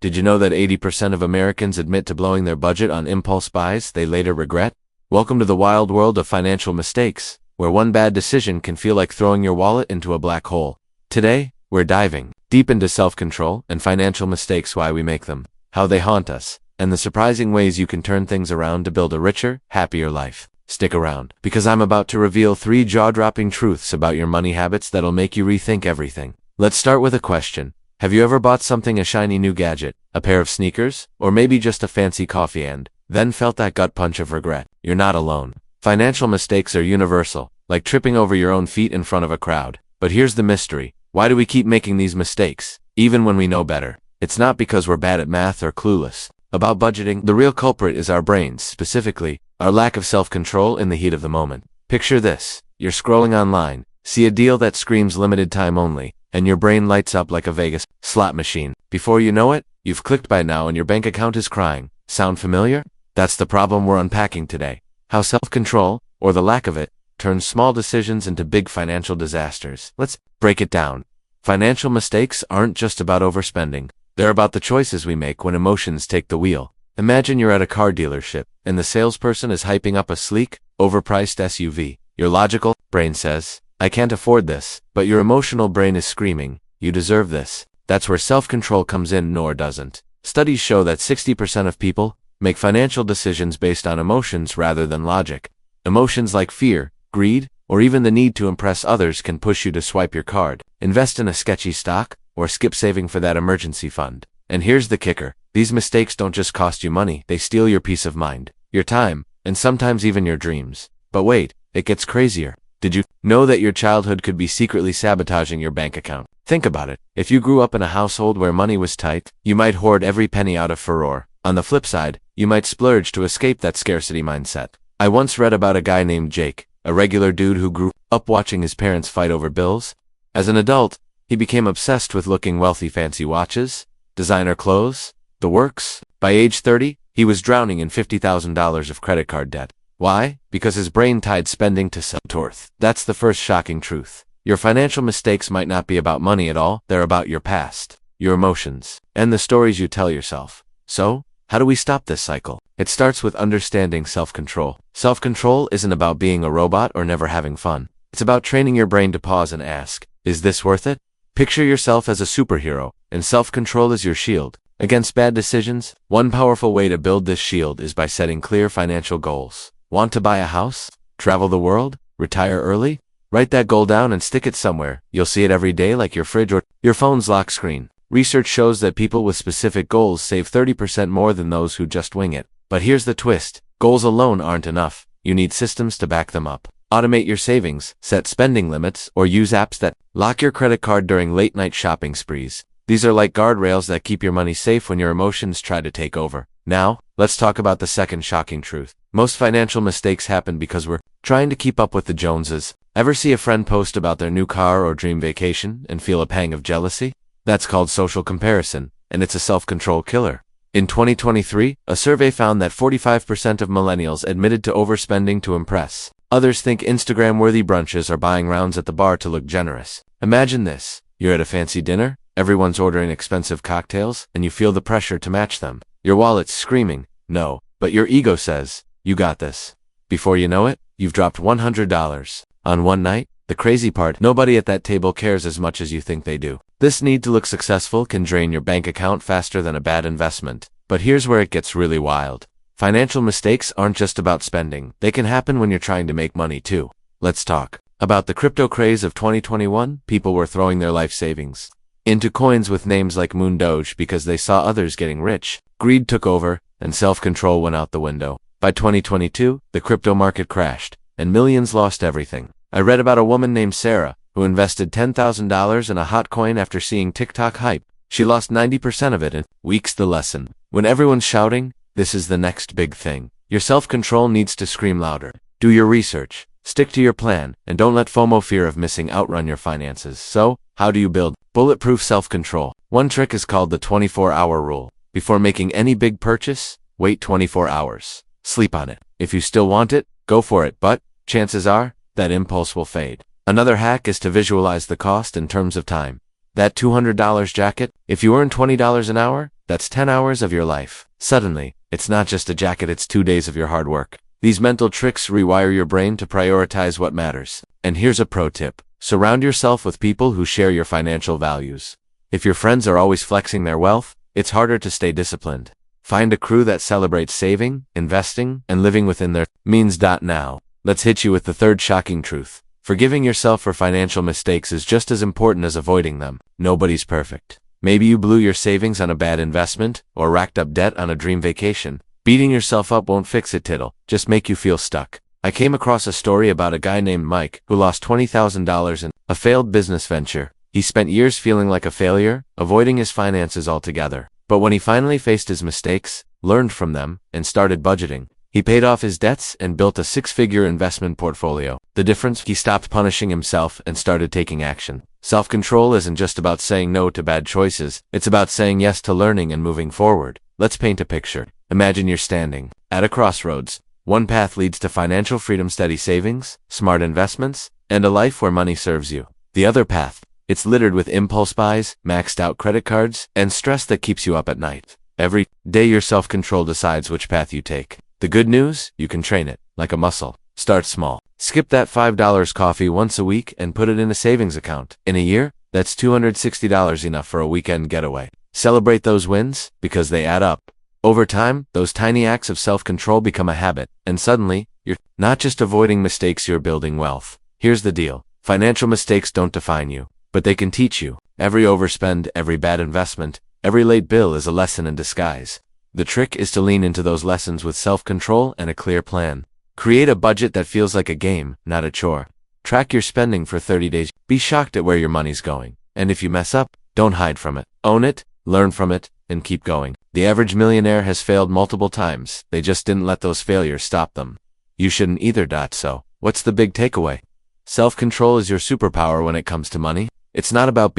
Did you know that 80% of Americans admit to blowing their budget on impulse buys they later regret? Welcome to the wild world of financial mistakes, where one bad decision can feel like throwing your wallet into a black hole. Today, we're diving deep into self-control and financial mistakes, why we make them, how they haunt us, and the surprising ways you can turn things around to build a richer, happier life. Stick around, because I'm about to reveal 3 jaw-dropping truths about your money habits that'll make you rethink everything. Let's start with a question. Have you ever bought something, a shiny new gadget, a pair of sneakers, or maybe just a fancy coffee, and then felt that gut punch of regret? You're not alone. Financial mistakes are universal, like tripping over your own feet in front of a crowd. But here's the mystery. Why do we keep making these mistakes, even when we know better? It's not because we're bad at math or clueless about budgeting. The real culprit is our brains, specifically, our lack of self-control in the heat of the moment. Picture this. You're scrolling online, see a deal that screams limited time only, and your brain lights up like a Vegas slot machine. Before you know it, you've clicked buy now and your bank account is crying. Sound familiar? That's the problem we're unpacking today. How self-control, or the lack of it, turns small decisions into big financial disasters. Let's break it down. Financial mistakes aren't just about overspending. They're about the choices we make when emotions take the wheel. Imagine you're at a car dealership, and the salesperson is hyping up a sleek, overpriced SUV. Your logical brain says, "I can't afford this," but your emotional brain is screaming, "You deserve this." That's where self-control comes in, nor doesn't. Studies show that 60% of people make financial decisions based on emotions rather than logic. Emotions like fear, greed, or even the need to impress others can push you to swipe your card, invest in a sketchy stock, or skip saving for that emergency fund. And here's the kicker. These mistakes don't just cost you money, they steal your peace of mind, your time, and sometimes even your dreams. But wait, it gets crazier. Did you know that your childhood could be secretly sabotaging your bank account? Think about it. If you grew up in a household where money was tight, you might hoard every penny out of furore. On the flip side, you might splurge to escape that scarcity mindset. I once read about a guy named Jake, a regular dude who grew up watching his parents fight over bills. As an adult, he became obsessed with looking wealthy, fancy watches, designer clothes, the works. By age 30, he was drowning in $50,000 of credit card debt. Why? Because his brain tied spending to self-worth. That's the first shocking truth. Your financial mistakes might not be about money at all, they're about your past, your emotions, and the stories you tell yourself. So, how do we stop this cycle? It starts with understanding self-control. Self-control isn't about being a robot or never having fun. It's about training your brain to pause and ask, is this worth it? Picture yourself as a superhero, and self-control is your shield against bad decisions. One powerful way to build this shield is by setting clear financial goals. Want to buy a house? Travel the world? Retire early? Write that goal down and stick it somewhere. You'll see it every day, like your fridge or your phone's lock screen. Research shows that people with specific goals save 30% more than those who just wing it. But here's the twist. Goals alone aren't enough. You need systems to back them up. Automate your savings, set spending limits, or use apps that lock your credit card during late-night shopping sprees. These are like guardrails that keep your money safe when your emotions try to take over. Now, let's talk about the second shocking truth. Most financial mistakes happen because we're trying to keep up with the Joneses. Ever see a friend post about their new car or dream vacation and feel a pang of jealousy? That's called social comparison, and it's a self-control killer. In 2023, a survey found that 45% of millennials admitted to overspending to impress. Others think Instagram-worthy brunches are buying rounds at the bar to look generous. Imagine this. You're at a fancy dinner, everyone's ordering expensive cocktails, and you feel the pressure to match them. Your wallet's screaming, no, but your ego says, you got this. Before you know it, you've dropped $100 on one night. The crazy part, nobody at that table cares as much as you think they do. This need to look successful can drain your bank account faster than a bad investment. But here's where it gets really wild. Financial mistakes aren't just about spending. They can happen when you're trying to make money too. Let's talk about the crypto craze of 2021. People were throwing their life savings into coins with names like Moon Doge because they saw others getting rich. Greed took over, and self-control went out the window. By 2022, the crypto market crashed, and millions lost everything. I read about a woman named Sarah, who invested $10,000 in a hot coin after seeing TikTok hype. She lost 90% of it in weeks. The lesson: when everyone's shouting, this is the next big thing, your self-control needs to scream louder. Do your research, stick to your plan, and don't let FOMO, fear of missing out, run your finances. So, how do you build bulletproof self-control? One trick is called the 24-hour rule. Before making any big purchase, wait 24 hours. Sleep on it. If you still want it, go for it, but chances are that impulse will fade. Another hack is to visualize the cost in terms of time. That $200 jacket, if you earn $20 an hour, That's 10 hours of your life. Suddenly, it's not just a jacket, it's 2 days of your hard work. These mental tricks rewire your brain to prioritize what matters. And here's a pro tip. Surround yourself with people who share your financial values. If your friends are always flexing their wealth, it's harder to stay disciplined. Find a crew that celebrates saving, investing, and living within their means. Now, let's hit you with the third shocking truth. Forgiving yourself for financial mistakes is just as important as avoiding them. Nobody's perfect. Maybe you blew your savings on a bad investment, or racked up debt on a dream vacation. Beating yourself up won't fix it, Tittle, just make you feel stuck. I came across a story about a guy named Mike who lost $20,000 in a failed business venture. He spent years feeling like a failure, avoiding his finances altogether. But when he finally faced his mistakes, learned from them, and started budgeting, he paid off his debts and built a six-figure investment portfolio. The difference? He stopped punishing himself and started taking action. Self-control isn't just about saying no to bad choices, it's about saying yes to learning and moving forward. Let's paint a picture. Imagine you're standing at a crossroads. One path leads to financial freedom, steady savings, smart investments, and a life where money serves you. The other path, it's littered with impulse buys, maxed out credit cards, and stress that keeps you up at night. Every day your self-control decides which path you take. The good news, you can train it, like a muscle. Start small. Skip that $5 coffee once a week and put it in a savings account. In a year, that's $260, enough for a weekend getaway. Celebrate those wins, because they add up. Over time, those tiny acts of self-control become a habit, and suddenly, you're not just avoiding mistakes, you're building wealth. Here's the deal. Financial mistakes don't define you, but they can teach you. Every overspend, every bad investment, every late bill is a lesson in disguise. The trick is to lean into those lessons with self-control and a clear plan. Create a budget that feels like a game, not a chore. Track your spending for 30 days. Be shocked at where your money's going. And if you mess up, don't hide from it. Own it, learn from it, and keep going. The average millionaire has failed multiple times. They just didn't let those failures stop them. You shouldn't either. So, what's the big takeaway? Self-control is your superpower when it comes to money. It's not about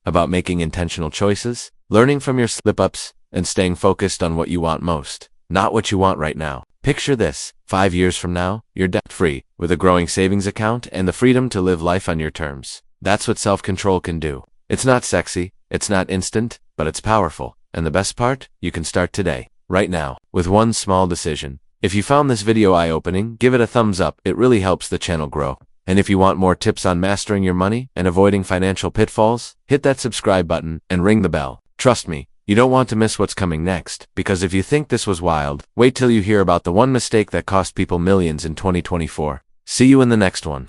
about making intentional choices, learning from your slip-ups, and staying focused on what you want most, not what you want right now. Picture this. 5 years from now, you're debt-free, with a growing savings account and the freedom to live life on your terms. That's what self-control can do. It's not sexy, it's not instant, but it's powerful. And the best part? You can start today, right now, with one small decision. If you found this video eye-opening, give it a thumbs up. It really helps the channel grow. And if you want more tips on mastering your money and avoiding financial pitfalls, hit that subscribe button and ring the bell. Trust me, you don't want to miss what's coming next, because if you think this was wild, wait till you hear about the one mistake that cost people millions in 2024. See you in the next one.